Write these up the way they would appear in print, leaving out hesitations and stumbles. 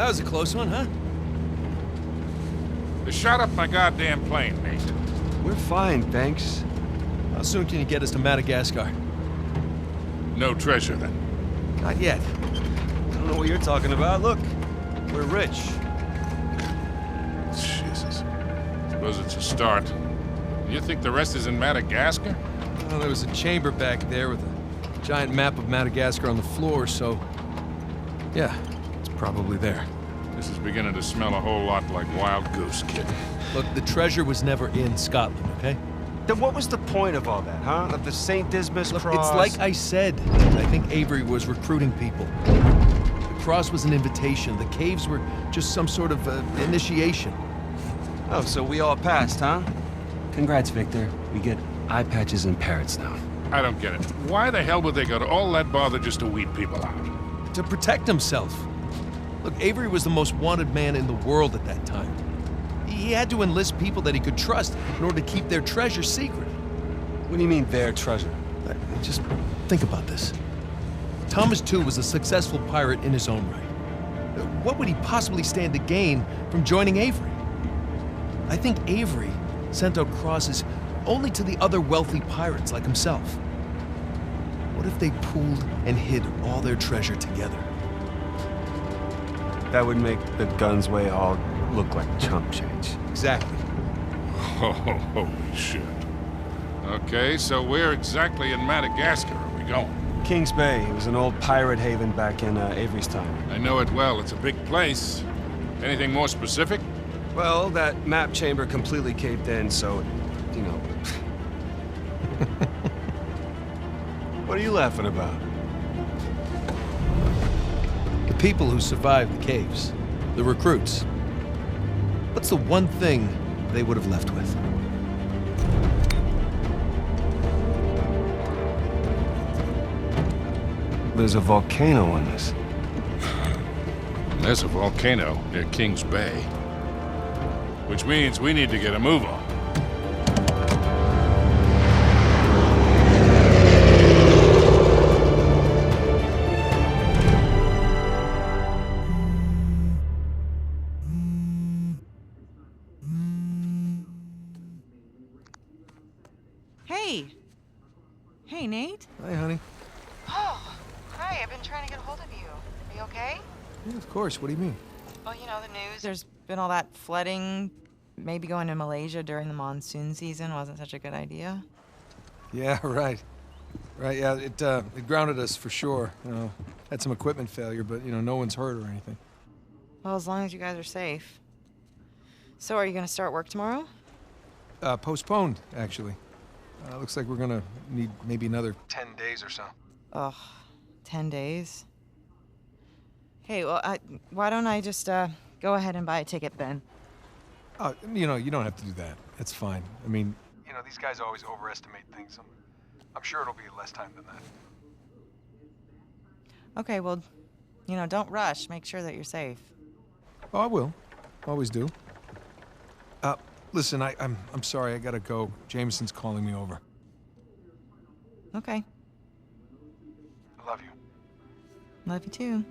That was a close one, huh? They shot up my goddamn plane, Nate. We're fine, thanks. How soon can you get us to Madagascar? No treasure, then. Not yet. I don't know what you're talking about. Look, we're rich. Jesus. Suppose it's a start. You think the rest is in Madagascar? Well, there was a chamber back there with a giant map of Madagascar on the floor, so... yeah, it's probably there. This is beginning to smell a whole lot like Wild Goose, kid. Look, the treasure was never in Scotland, okay? Then what was the point of all that, huh? Of the St. Dismas Look, cross? it's like I said. I think Avery was recruiting people. The cross was an invitation. The caves were just some sort of initiation. Oh, so we all passed, huh? Congrats, Victor. We get eye patches and parrots now. I don't get it. Why the hell would they go to all that bother just to weed people out? To protect himself. Look, Avery was the most wanted man in the world at that time. He had to enlist people that he could trust in order to keep their treasure secret. What do you mean, their treasure? Just think about this. Thomas, too, was a successful pirate in his own right. What would he possibly stand to gain from joining Avery? I think Avery sent out crosses only to the other wealthy pirates like himself. What if they pooled and hid all their treasure together? That would make the guns way all look like chump change. Exactly. Oh, holy shit. Okay, so where exactly in Madagascar are we going? Kings Bay. It was an old pirate haven back in Avery's time. I know it well. It's a big place. Anything more specific? Well, that map chamber completely caved in, so, you know... What are you laughing about? The people who survived the caves, the recruits. What's the one thing they would have left with? There's a volcano on this. There's a volcano near Kings Bay. Which means we need to get a move on. Hey, Nate. Hi, honey. Oh, hi. I've been trying to get a hold of you. Are you okay? Yeah, of course. What do you mean? Well, you know, the news. There's been all that flooding. Maybe going to Malaysia during the monsoon season wasn't such a good idea. Yeah, right. Right, yeah, it grounded us for sure. You know, had some equipment failure, but, you know, no one's hurt or anything. Well, as long as you guys are safe. So are you going to start work tomorrow? Postponed, actually. Looks like we're gonna need maybe another 10 days or so. Ugh, 10 days? Hey, well, why don't I just, go ahead and buy a ticket then? You know, you don't have to do that. That's fine. I mean, you know, these guys always overestimate things. I'm sure it'll be less time than that. Okay, well, you know, don't rush. Make sure that you're safe. Oh, I will. Always do. Listen, I'm sorry, I gotta go. Jameson's calling me over. Okay. I love you. Love you too.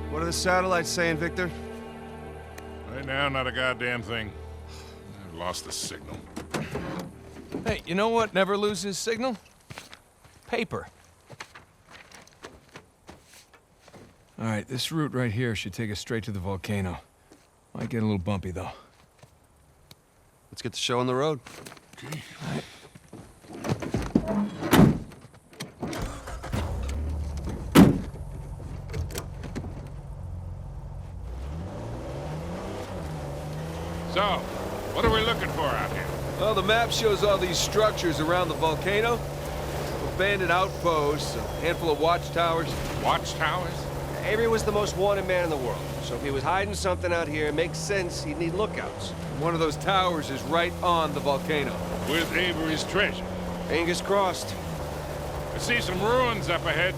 What are the satellites saying, Victor? Right now, not a goddamn thing. I've lost the signal. Hey, you know what never loses signal? Paper. All right, this route right here should take us straight to the volcano. Might get a little bumpy, though. Let's get the show on the road. Okay. So, what are we looking for out here? Well, the map shows all these structures around the volcano. Abandoned outposts, a handful of watchtowers. Watchtowers? Avery was the most wanted man in the world, so if he was hiding something out here, it makes sense he'd need lookouts. One of those towers is right on the volcano. With Avery's treasure. Fingers crossed. I see some ruins up ahead.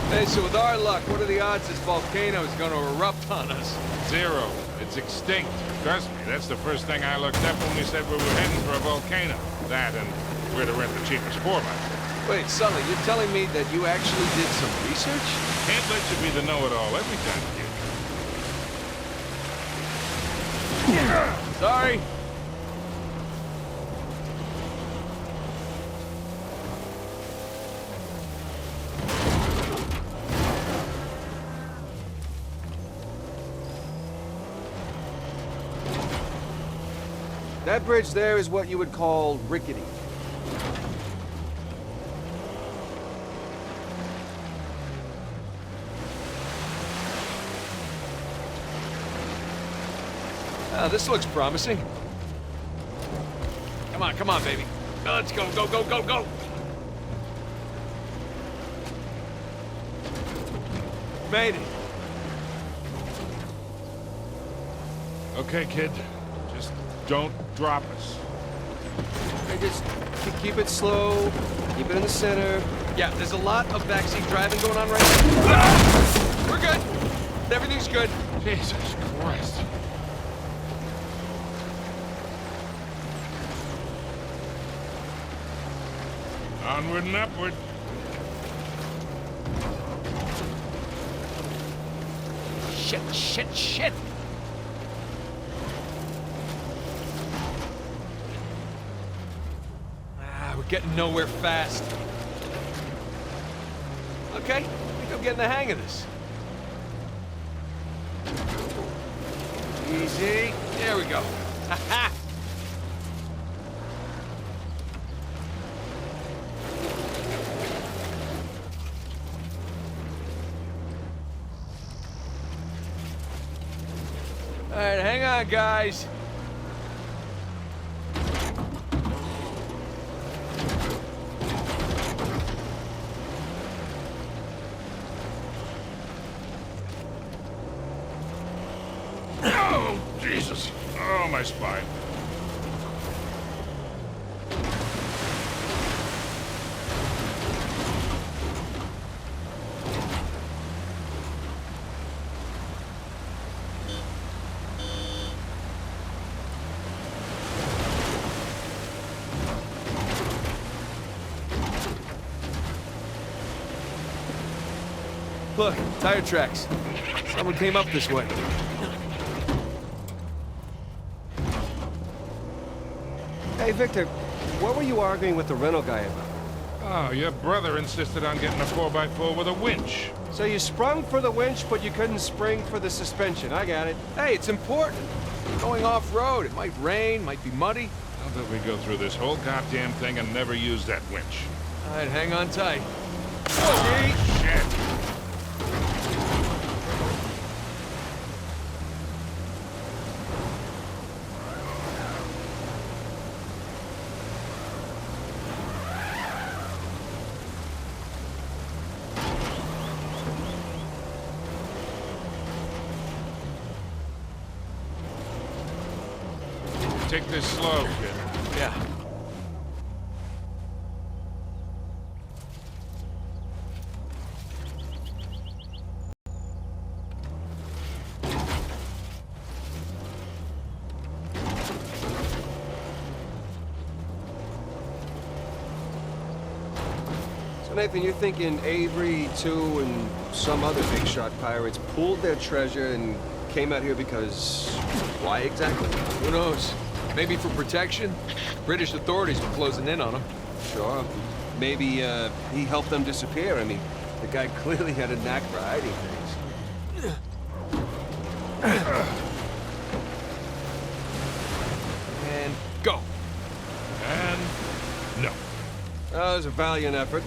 Hey, so with our luck, what are the odds this volcano is going to erupt on us? 0. It's extinct. Trust me, that's the first thing I looked up when we said we were heading for a volcano. That and where to rent the cheapest 4x4. Wait, Sully, you're telling me that you actually did some research? Can't let you be the know-it-all every time, kid. Sorry. That bridge there is what you would call rickety. This looks promising. Come on, baby. Let's go, go, go, go, go! Made it. Okay, kid. Just don't drop us. Hey, just keep it slow, keep it in the center. Yeah, there's a lot of backseat driving going on right now. Ah! We're good. Everything's good. Jesus Christ. Onward and upward. Shit. We're getting nowhere fast. Okay, I think I'm getting the hang of this. Easy. There we go. Ha-ha! All right, hang on, guys. Oh, Jesus. Oh, my spine. Look, tire tracks. Someone came up this way. Hey, Victor, what were you arguing with the rental guy about? Oh, your brother insisted on getting a 4x4 with a winch. So you sprung for the winch, but you couldn't spring for the suspension. I got it. Hey, it's important. We're going off-road. It might rain, might be muddy. How did we go through this whole goddamn thing and never use that winch? All right, hang on tight. Oh, shit. Take this slow, kid. Yeah. Nathan, you're thinking Avery, too, and some other big shot pirates pooled their treasure and came out here because... why exactly? Who knows? Maybe for protection? British authorities were closing in on them. Sure. Maybe, he helped them disappear. I mean, the guy clearly had a knack for hiding things. And go. And no. That was a valiant effort.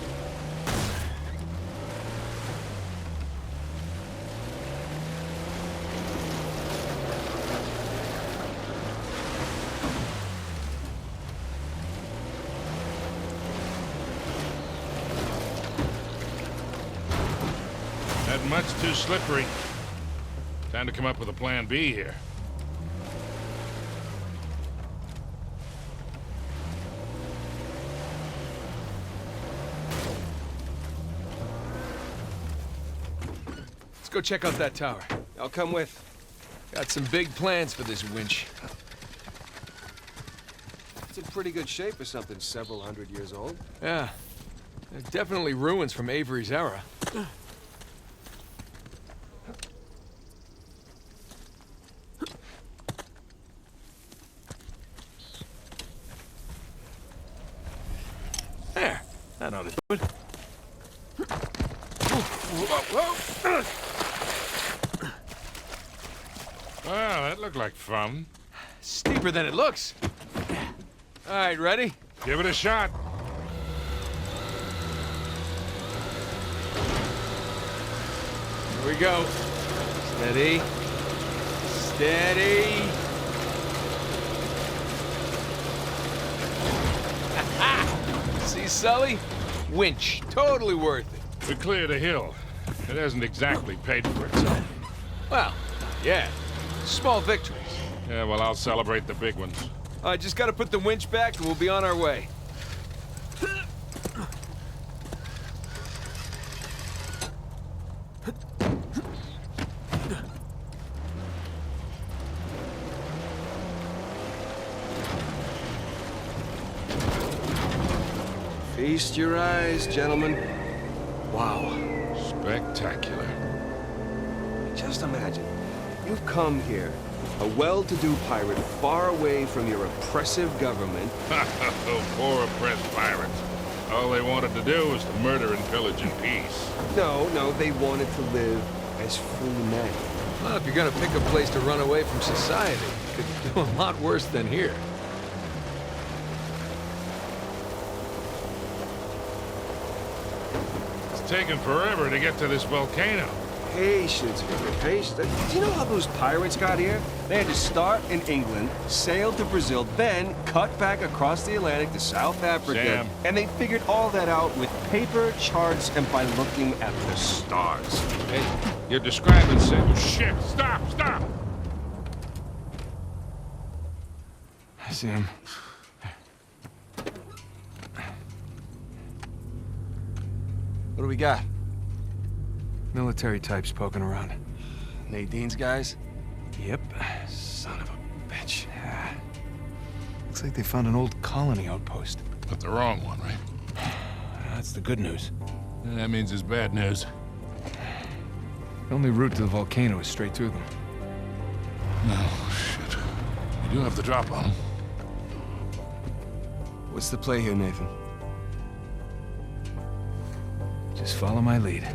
That much too slippery. Time to come up with a plan B here. Let's go check out that tower. I'll come with. Got some big plans for this winch. It's in pretty good shape for something several hundred years old. Yeah. They're definitely ruins from Avery's era. There. That ought to do it. Well, that looked like fun. Steeper than it looks. All right, ready? Give it a shot. Here we go. Steady. Steady. See, Sully? Winch. Totally worth it. We cleared a hill. It hasn't exactly paid for itself. Well, yeah. Small victories. Yeah, well, I'll celebrate the big ones. I just gotta put the winch back and we'll be on our way. Feast your eyes, gentlemen. Wow. Spectacular. Just imagine. You've come here, a well-to-do pirate far away from your oppressive government. Oh, poor oppressed pirates. All they wanted to do was to murder and pillage in peace. No, they wanted to live as free men. Well, if you're gonna pick a place to run away from society, you could do a lot worse than here. It's taken forever to get to this volcano. Patience, brother, patience. Do you know how those pirates got here? They had to start in England, sail to Brazil, then cut back across the Atlantic to South Africa. Sam. And they figured all that out with paper, charts, and by looking at the stars. Hey, you're describing Sam. Shit, stop, stop! Sam. What do we got? Military types poking around. Nadine's guys? Yep. Son of a bitch. Yeah. Looks like they found an old colony outpost. But the wrong one, right? That's the good news. That means it's bad news. The only route to the volcano is straight through them. Oh, shit. You do have the drop on them. What's the play here, Nathan? Just follow my lead.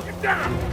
Get down!